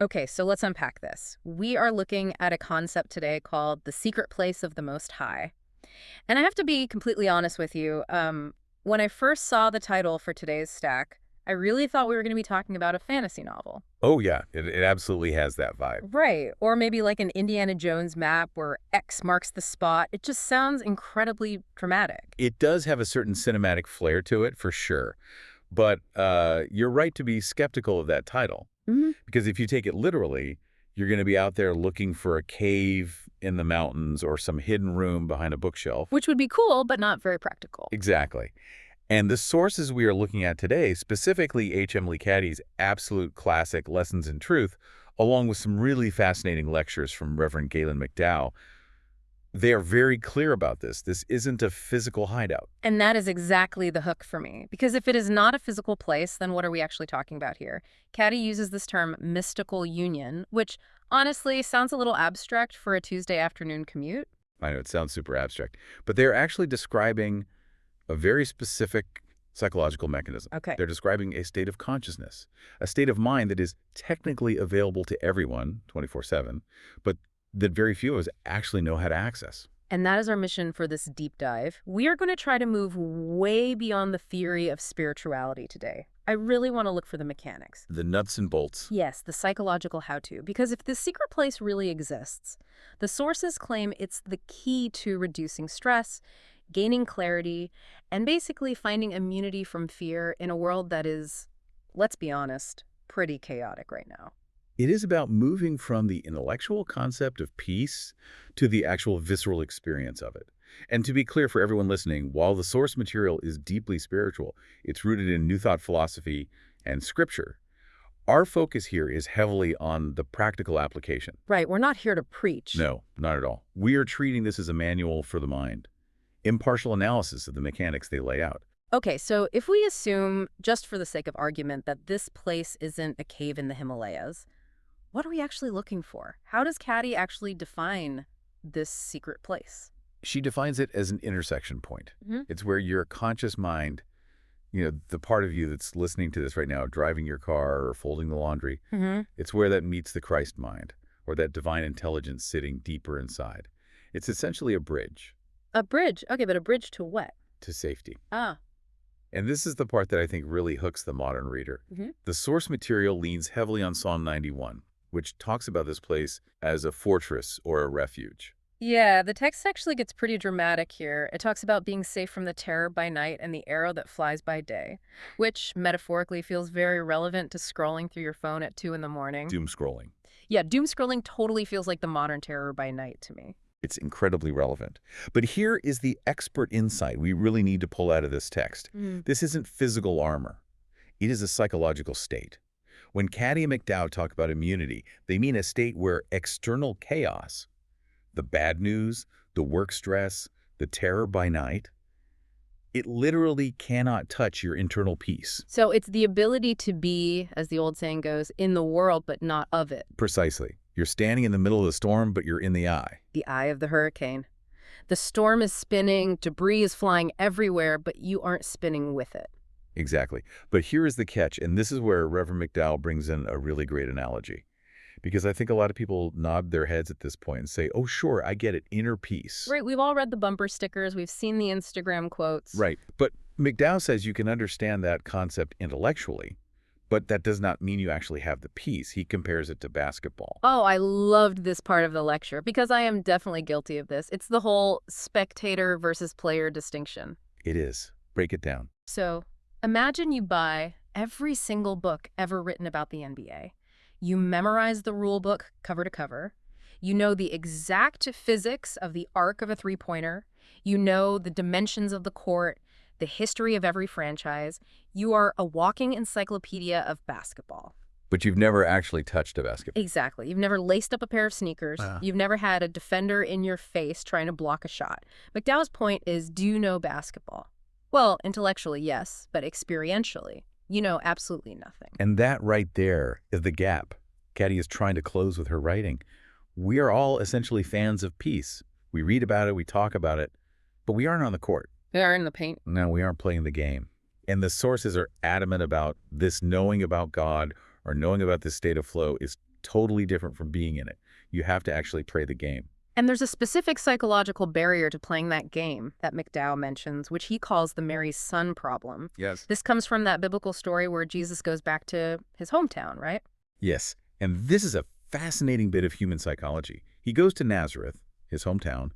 Okay, so let's unpack this. We are looking at a concept today called the secret place of the Most High. And I have to be completely honest with you. When I first saw the title for today's stack, I really thought we were going to be talking about a fantasy novel. Oh, yeah, it absolutely has that vibe. Right. Or maybe like an Indiana Jones map where X marks the spot. It just sounds incredibly dramatic. It does have a certain cinematic flair to it, for sure. But you're right to be skeptical of that title. Hmm. Because if you take it literally, you're going to be out there looking for a cave in the mountains or some hidden room behind a bookshelf. Which would be cool, but not very practical. Exactly. And the sources we are looking at today, specifically Emilie Cady's absolute classic Lessons in Truth, along with some really fascinating lectures from Reverend Gaylon McDowell, they are very clear about this. This isn't a physical hideout. And that is exactly the hook for me. Because if it is not a physical place, then what are we actually talking about here? Caddy uses this term mystical union, which honestly sounds a little abstract for a Tuesday afternoon commute. I know it sounds super abstract, but they're actually describing a very specific psychological mechanism. Okay. They're describing a state of consciousness, a state of mind that is technically available to everyone 24/7, but that very few of us actually know how to access. And that is our mission for this deep dive. We are going to try to move way beyond the theory of spirituality today. I really want to look for the mechanics. The nuts and bolts. Yes, the psychological how-to. Because if this secret place really exists, the sources claim it's the key to reducing stress, gaining clarity, and basically finding immunity from fear in a world that is, let's be honest, pretty chaotic right now. It is about moving from the intellectual concept of peace to the actual visceral experience of it. And to be clear for everyone listening, while the source material is deeply spiritual, it's rooted in New Thought philosophy and scripture, our focus here is heavily on the practical application. Right, we're not here to preach. No, not at all. We are treating this as a manual for the mind. Impartial analysis of the mechanics they lay out. Okay, so if we assume, just for the sake of argument, that this place isn't a cave in the Himalayas, what are we actually looking for? How does Caddy actually define this secret place? She defines it as an intersection point. Hmm. It's where your conscious mind, the part of you that's listening to this right now, driving your car or folding the laundry, it's where that meets the Christ mind, or that divine intelligence sitting deeper inside. It's essentially a bridge. A bridge. Okay, but a bridge to what? To safety. Ah. And this is the part that I think really hooks the modern reader. The source material leans heavily on Psalm 91, which talks about this place as a fortress or a refuge. Yeah, the text actually gets pretty dramatic here. It talks about being safe from the terror by night and the arrow that flies by day, which metaphorically feels very relevant to scrolling through your phone at 2 in the morning. Doom scrolling. Yeah, doom scrolling totally feels like the modern terror by night to me. It's incredibly relevant. But here is the expert insight we really need to pull out of this text. This isn't physical armor. It is a psychological state. When Caddy and McDowell talk about immunity, they mean a state where external chaos, the bad news, the work stress, the terror by night, it literally cannot touch your internal peace. So it's the ability to be, as the old saying goes, in the world but not of it. Precisely. You're standing in the middle of the storm, but you're in the eye. The eye of the hurricane. The storm is spinning, debris is flying everywhere, but you aren't spinning with it. Exactly. But here is the catch, and this is where Reverend McDowell brings in a really great analogy. Because I think a lot of people nod their heads at this point and say, oh, sure, I get it, inner peace. Right, we've all read the bumper stickers, we've seen the Instagram quotes. Right. But McDowell says you can understand that concept intellectually, but that does not mean you actually have the peace. He compares it to basketball. Oh, I loved this part of the lecture because I am definitely guilty of this. It's the whole spectator versus player distinction. It is. Break it down. So imagine you buy every single book ever written about the NBA. You memorize the rule book cover to cover. You know the exact physics of the arc of a three-pointer. You know the dimensions of the court, the history of every franchise. You are a walking encyclopedia of basketball. But you've never actually touched a basketball. Exactly. You've never laced up a pair of sneakers. You've never had a defender in your face trying to block a shot. McDowell's point is, do you know basketball? Well, intellectually, yes, but experientially, you know absolutely nothing. And that right there is the gap Caddy is trying to close with her writing. We are all essentially fans of peace. We read about it, we talk about it, but we aren't on the court. They are in the paint. No, we aren't playing the game. And the sources are adamant about this knowing about God or knowing about this state of flow is totally different from being in it. You have to actually play the game. And there's a specific psychological barrier to playing that game that McDowell mentions, which he calls the Mary's son problem. Yes. This comes from that biblical story where Jesus goes back to his hometown, right? Yes. And this is a fascinating bit of human psychology. He goes to Nazareth, his hometown,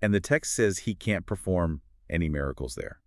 and the text says he can't perform any miracles there.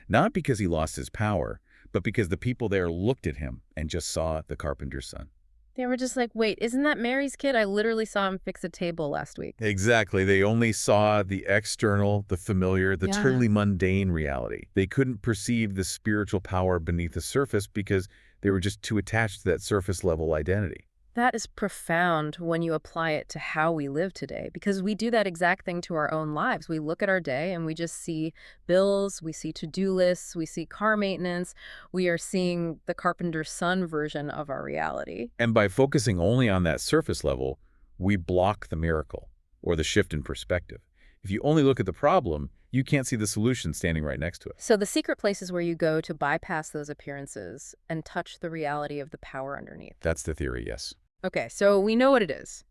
Not because he lost his power, but because the people there looked at him and just saw the carpenter's son. They were just like, wait, isn't that Mary's kid? I literally saw him fix a table last week. Exactly. They only saw the external, the familiar, the totally mundane reality. They couldn't perceive the spiritual power beneath the surface because they were just too attached to that surface level identity. That is profound when you apply it to how we live today, because we do that exact thing to our own lives. We look at our day and we just see bills, we see to-do lists, we see car maintenance. We are seeing the carpenter's son version of our reality. And by focusing only on that surface level, we block the miracle or the shift in perspective. If you only look at the problem, you can't see the solution standing right next to it. So the secret place is where you go to bypass those appearances and touch the reality of the power underneath. That's the theory, yes. Okay, so we know what it is.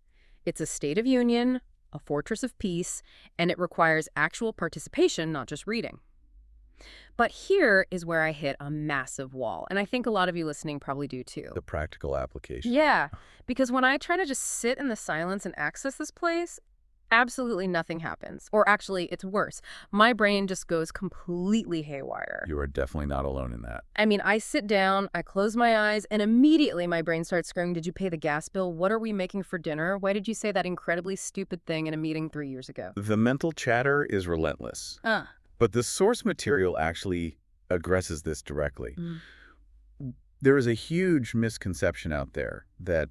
It's a state of union, a fortress of peace, and it requires actual participation, not just reading. But here is where I hit a massive wall, and I think a lot of you listening probably do too. The practical application. Yeah, because when I try to just sit in the silence and access this place, absolutely nothing happens. Or actually, it's worse. My brain just goes completely haywire. You are definitely not alone in that. I mean, I sit down, I close my eyes, and immediately my brain starts screaming, did you pay the gas bill? What are we making for dinner? Why did you say that incredibly stupid thing in a meeting 3 years ago? The mental chatter is relentless. But the source material actually addresses this directly. There is a huge misconception out there that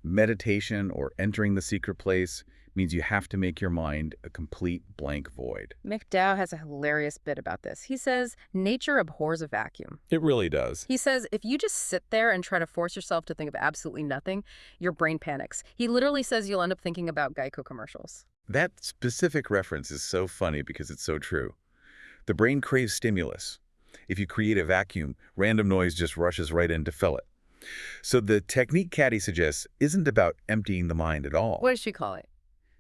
meditation or entering the secret place means you have to make your mind a complete blank void. McDowell has a hilarious bit about this. He says, nature abhors a vacuum. It really does. He says, if you just sit there and try to force yourself to think of absolutely nothing, your brain panics. He literally says you'll end up thinking about Geico commercials. That specific reference is so funny because it's so true. The brain craves stimulus. If you create a vacuum, random noise just rushes right in to fill it. So the technique Cady suggests isn't about emptying the mind at all. What does she call it?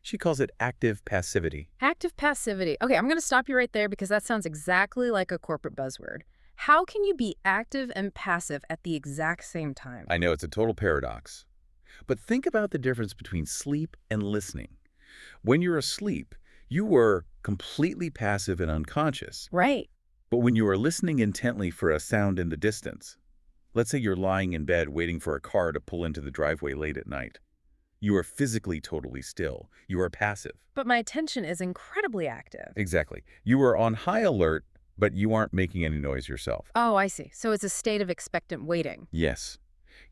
She calls it active passivity. Active passivity. Okay, I'm going to stop you right there because that sounds exactly like a corporate buzzword. How can you be active and passive at the exact same time? I know it's a total paradox. But think about the difference between sleep and listening. When you're asleep, you were completely passive and unconscious. Right. But when you are listening intently for a sound in the distance, let's say you're lying in bed waiting for a car to pull into the driveway late at night, you are physically totally still. You are passive. But my attention is incredibly active. Exactly. You are on high alert, but you aren't making any noise yourself. Oh, I see. So it's a state of expectant waiting. Yes.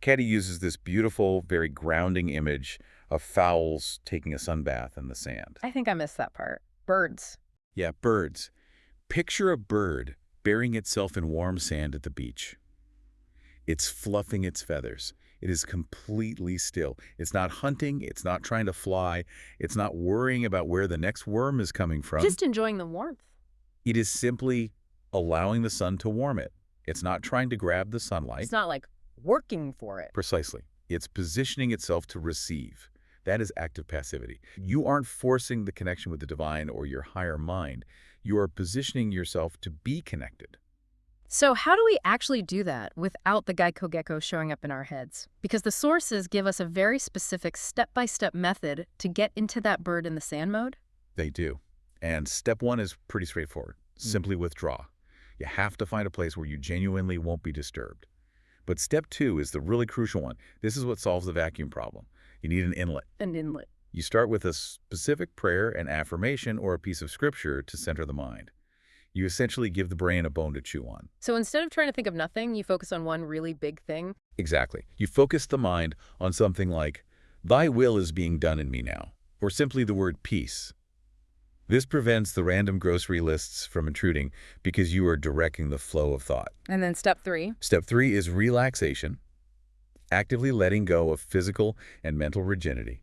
Cady uses this beautiful, very grounding image of fowls taking a sunbath in the sand. I think I missed that part. Birds. Yeah, birds. Picture a bird burying itself in warm sand at the beach. It's fluffing its feathers. It is completely still. It's not hunting. It's not trying to fly. It's not worrying about where the next worm is coming from. Just enjoying the warmth. It is simply allowing the sun to warm it. It's not trying to grab the sunlight. It's not like working for it. Precisely. It's positioning itself to receive. That is active passivity. You aren't forcing the connection with the divine or your higher mind. You are positioning yourself to be connected. So how do we actually do that without the Geico gecko showing up in our heads? Because the sources give us a very specific step-by-step method to get into that bird in the sand mode. They do. And step one is pretty straightforward. Simply withdraw. You have to find a place where you genuinely won't be disturbed. But step two is the really crucial one. This is what solves the vacuum problem. You need an inlet. An inlet. You start with a specific prayer, an affirmation, or a piece of scripture to center the mind. You essentially give the brain a bone to chew on. So instead of trying to think of nothing, you focus on one really big thing? Exactly. You focus the mind on something like, thy will is being done in me now, or simply the word peace. This prevents the random grocery lists from intruding because you are directing the flow of thought. And then step three? Step three is relaxation, actively letting go of physical and mental rigidity.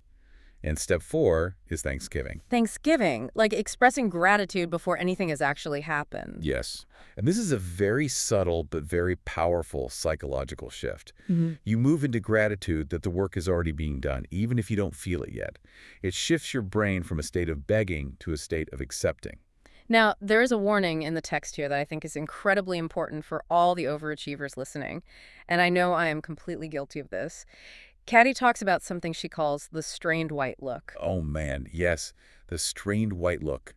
And step 4 is Thanksgiving. Thanksgiving, like expressing gratitude before anything has actually happened. Yes. And this is a very subtle but very powerful psychological shift. Mhm. You move into gratitude that the work is already being done, even if you don't feel it yet. It shifts your brain from a state of begging to a state of accepting. Now, there is a warning in the text here that I think is incredibly important for all the overachievers listening, and I know I am completely guilty of this. Caddy talks about something she calls the strained white look. Oh man, yes, the strained white look.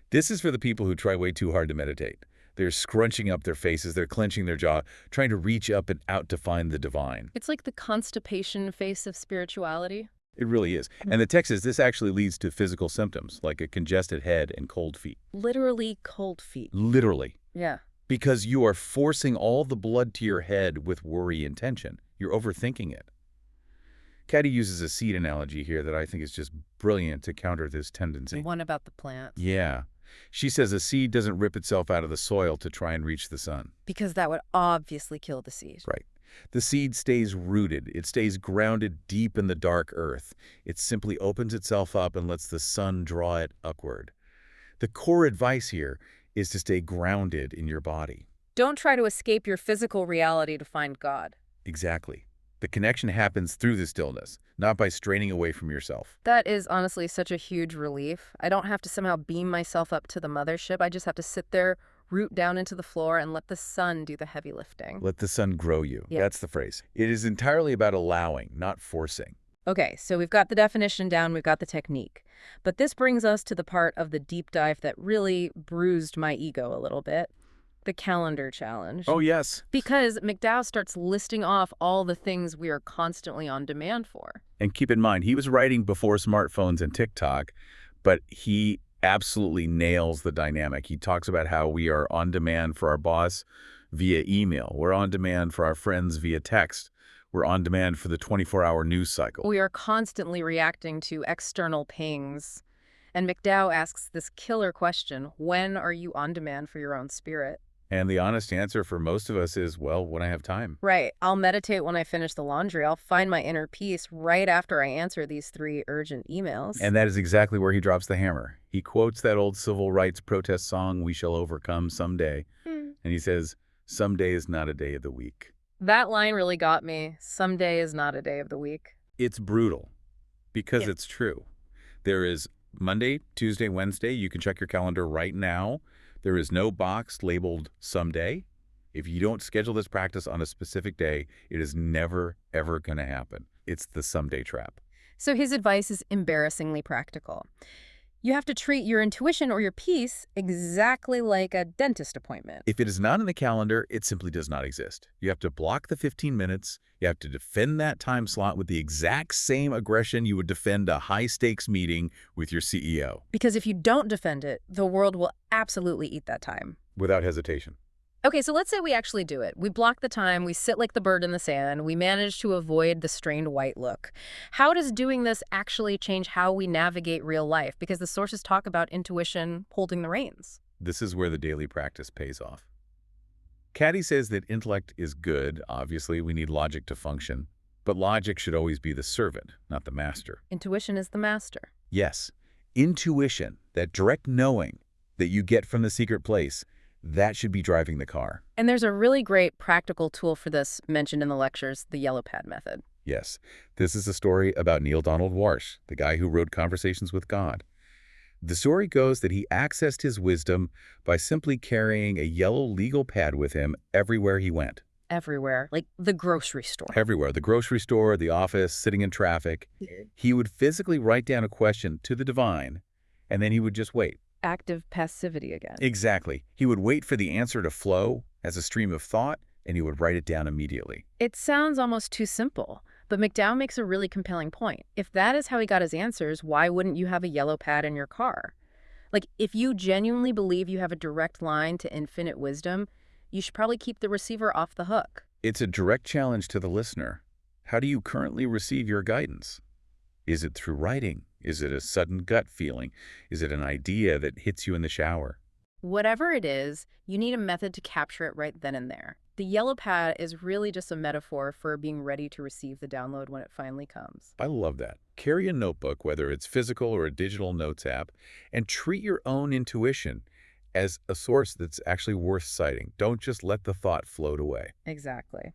This is for the people who try way too hard to meditate. They're scrunching up their faces, they're clenching their jaw, trying to reach up and out to find the divine. It's like the constipation face of spirituality. It really is. And the text says this actually leads to physical symptoms, like a congested head and cold feet. Literally cold feet. Literally. Yeah. Because you are forcing all the blood to your head with worry and tension. You're overthinking it. Caddy uses a seed analogy here that I think is just brilliant to counter this tendency. The one about the plants. Yeah. She says a seed doesn't rip itself out of the soil to try and reach the sun. Because that would obviously kill the seed. Right. The seed stays rooted. It stays grounded deep in the dark earth. It simply opens itself up and lets the sun draw it upward. The core advice here is to stay grounded in your body. Don't try to escape your physical reality to find God. Exactly. The connection happens through the stillness, not by straining away from yourself. That is honestly such a huge relief. I don't have to somehow beam myself up to the mothership. I just have to sit there, root down into the floor, and let the sun do the heavy lifting. Let the sun grow you. Yeah. That's the phrase. It is entirely about allowing, not forcing. Okay, so we've got the definition down, we've got the technique. But this brings us to the part of the deep dive that really bruised my ego a little bit. The calendar challenge. Oh, yes. Because McDowell starts listing off all the things we are constantly on demand for. And keep in mind, he was writing before smartphones and TikTok, but he absolutely nails the dynamic. He talks about how we are on demand for our boss via email. We're on demand for our friends via text. We're on demand for the 24-hour news cycle. We are constantly reacting to external pings. And McDowell asks this killer question, when are you on demand for your own spirit? And the honest answer for most of us is, well, when I have time. Right. I'll meditate when I finish the laundry. I'll find my inner peace right after I answer these 3 urgent emails. And that is exactly where he drops the hammer. He quotes that old civil rights protest song, "We Shall Overcome Someday." And he says, someday is not a day of the week. That line really got me. Someday is not a day of the week. It's brutal because Yeah. it's true. There is Monday, Tuesday, Wednesday. You can check your calendar right now. There is no box labeled someday. If you don't schedule this practice on a specific day, it is never, ever going to happen. It's the someday trap. So his advice is embarrassingly practical. You have to treat your intuition or your peace exactly like a dentist appointment. If it is not in the calendar, it simply does not exist. You have to block the 15 minutes. You have to defend that time slot with the exact same aggression you would defend a high-stakes meeting with your CEO. Because if you don't defend it, the world will absolutely eat that time. Without hesitation. Okay, so let's say we actually do it. We block the time, we sit like the bird in the sand, we manage to avoid the strained white look. How does doing this actually change how we navigate real life? Because the sources talk about intuition holding the reins. This is where the daily practice pays off. Caddy says that intellect is good. Obviously, we need logic to function. But logic should always be the servant, not the master. Intuition is the master. Yes, intuition, that direct knowing that you get from the secret place, that should be driving the car. And there's a really great practical tool for this mentioned in the lectures, the yellow pad method. Yes, this is a story about Neil Donald Walsh, the guy who wrote Conversations with God. The story goes that he accessed his wisdom by simply carrying a yellow legal pad with him everywhere he went. Everywhere, like the grocery store. Everywhere, the grocery store, the office, sitting in traffic. He would physically write down a question to the divine, and then he would just wait. Active passivity again. Exactly. He would wait for the answer to flow as a stream of thought, and he would write it down immediately. It sounds almost too simple, but McDowell makes a really compelling point. If that is how he got his answers, why wouldn't you have a yellow pad in your car? Like, if you genuinely believe you have a direct line to infinite wisdom, you should probably keep the receiver off the hook. It's a direct challenge to the listener. How do you currently receive your guidance? Is it through writing? Is it a sudden gut feeling? Is it an idea that hits you in the shower? Whatever it is, you need a method to capture it right then and there. The yellow pad is really just a metaphor for being ready to receive the download when it finally comes. I love that. Carry a notebook, whether it's physical or a digital notes app, and treat your own intuition as a source that's actually worth citing. Don't just let the thought float away. Exactly.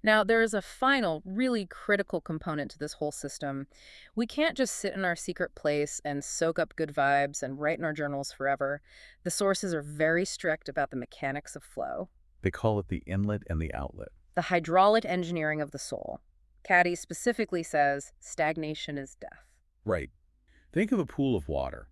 Now, there is a final, really critical component to this whole system. We can't just sit in our secret place and soak up good vibes and write in our journals forever. The sources are very strict about the mechanics of flow, They call it the inlet and the outlet. the hydraulic engineering of the soul. Caddy specifically says stagnation is death. Right. Think of a pool of water.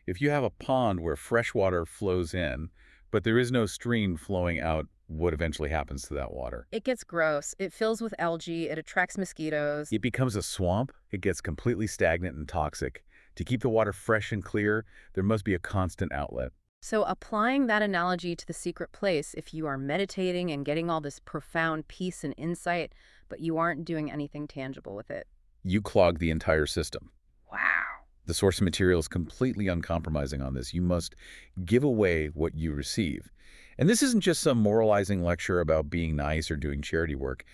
If you have a pond where fresh water flows in, but there is no stream flowing out, what eventually happens to that water? It gets gross, it fills with algae, it attracts mosquitoes. It becomes a swamp. It gets completely stagnant and toxic. To keep the water fresh and clear, there must be a constant outlet. So applying that analogy to the secret place, if you are meditating and getting all this profound peace and insight, but you aren't doing anything tangible with it. You clog the entire system. Wow. The source material is completely uncompromising on this. You must give away what you receive. And this isn't just some moralizing lecture about being nice or doing charity work.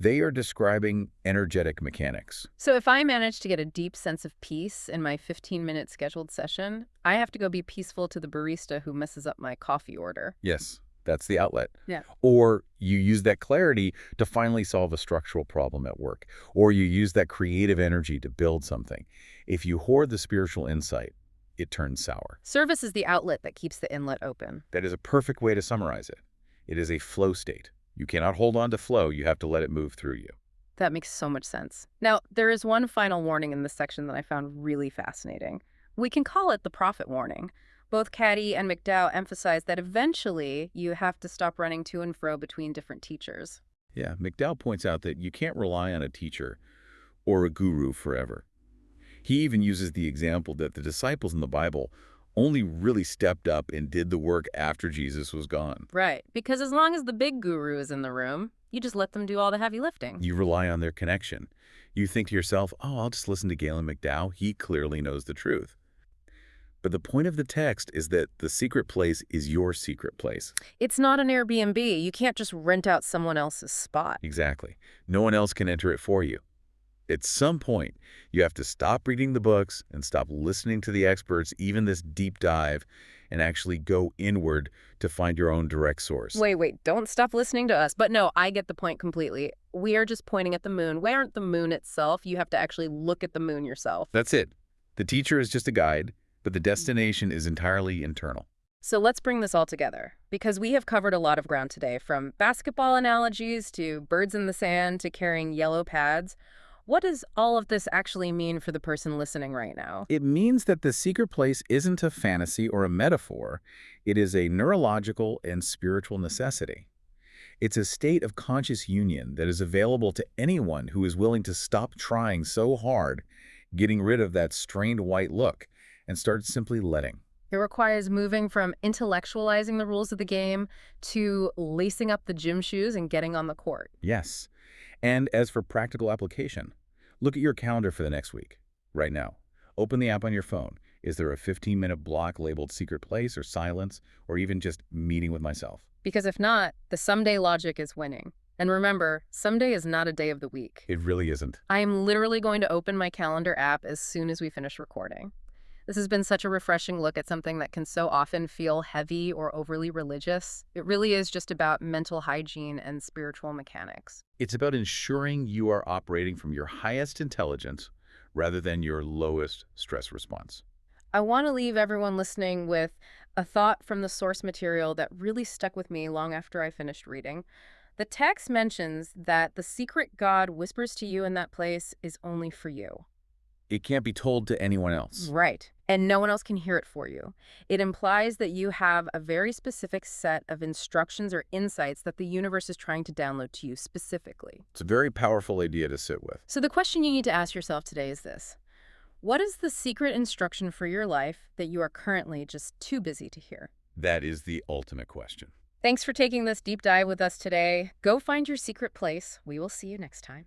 They are describing energetic mechanics. So if I manage to get a deep sense of peace in my 15-minute scheduled session, I have to go be peaceful to the barista who messes up my coffee order. Yes, that's the outlet. Yeah. Or you use that clarity to finally solve a structural problem at work. Or you use that creative energy to build something. If you hoard the spiritual insight, it turns sour. Service is the outlet that keeps the inlet open. That is a perfect way to summarize it. It is a flow state. You cannot hold on to flow. You have to let it move through you. That makes so much sense. Now, there is one final warning in this section that I found really fascinating. We can call it the profit warning. Both Cady and McDowell emphasize that eventually you have to stop running to and fro between different teachers. Yeah, McDowell points out that you can't rely on a teacher or a guru forever. He even uses the example that the disciples in the Bible only really stepped up and did the work after Jesus was gone. Right, because as long as the big guru is in the room, you just let them do all the heavy lifting. You rely on their connection. You think to yourself, oh, I'll just listen to Gaylon McDowell. He clearly knows the truth. But the point of the text is that the secret place is your secret place. It's not an Airbnb. You can't just rent out someone else's spot. Exactly. No one else can enter it for you. At some point, you have to stop reading the books and stop listening to the experts, even this deep dive, and actually go inward to find your own direct source. Wait, don't stop listening to us. But no, I get the point completely. We are just pointing at the moon. We aren't the moon itself. You have to actually look at the moon yourself. That's it. The teacher is just a guide, but the destination is entirely internal. So let's bring this all together, because we have covered a lot of ground today, from basketball analogies to birds in the sand to carrying yellow pads. What does all of this actually mean for the person listening right now? It means that the secret place isn't a fantasy or a metaphor. It is a neurological and spiritual necessity. It's a state of conscious union that is available to anyone who is willing to stop trying so hard, getting rid of that strained white look, and start simply letting. It requires moving from intellectualizing the rules of the game to lacing up the gym shoes and getting on the court. Yes. And as for practical application, look at your calendar for the next week. Right now, open the app on your phone. Is there a 15-minute block labeled secret place or silence, or even just meeting with myself? Because if not, the someday logic is winning. And remember, someday is not a day of the week. It really isn't. I am literally going to open my calendar app as soon as we finish recording. This has been such a refreshing look at something that can so often feel heavy or overly religious. It really is just about mental hygiene and spiritual mechanics. It's about ensuring you are operating from your highest intelligence rather than your lowest stress response. I want to leave everyone listening with a thought from the source material that really stuck with me long after I finished reading. The text mentions that the secret God whispers to you in that place is only for you. It can't be told to anyone else. Right. And no one else can hear it for you. It implies that you have a very specific set of instructions or insights that the universe is trying to download to you specifically. It's a very powerful idea to sit with. So the question you need to ask yourself today is this: what is the secret instruction for your life that you are currently just too busy to hear? That is the ultimate question. Thanks for taking this deep dive with us today. Go find your secret place. We will see you next time.